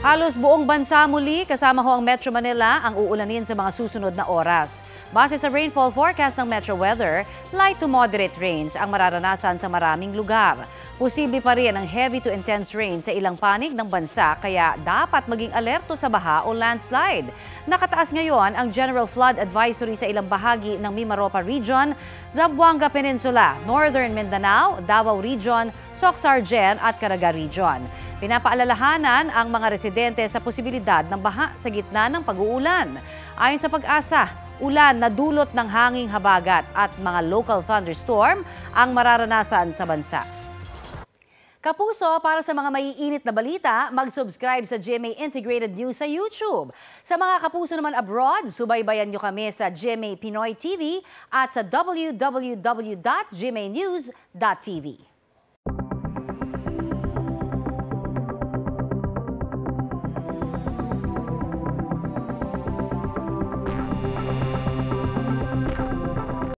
Halos buong bansa muli, kasama ho ang Metro Manila, ang uulanin sa mga susunod na oras. Base sa rainfall forecast ng Metro Weather, light to moderate rains ang mararanasan sa maraming lugar. Posible pa rin ang heavy to intense rain sa ilang panig ng bansa, kaya dapat maging alerto sa baha o landslide. Nakataas ngayon ang General Flood Advisory sa ilang bahagi ng Mimaropa Region, Zamboanga Peninsula, Northern Mindanao, Davao Region, Soc-Sargen at Caraga Region. Pinapaalalahanan ang mga residente sa posibilidad ng baha sa gitna ng pag-uulan. Ayon sa Pag-asa, ulan na dulot ng hanging habagat at mga local thunderstorm ang mararanasan sa bansa. Kapuso, para sa mga maiinit na balita, mag-subscribe sa GMA Integrated News sa YouTube. Sa mga kapuso naman abroad, subaybayan nyo kami sa GMA Pinoy TV at sa www.gmanews.tv.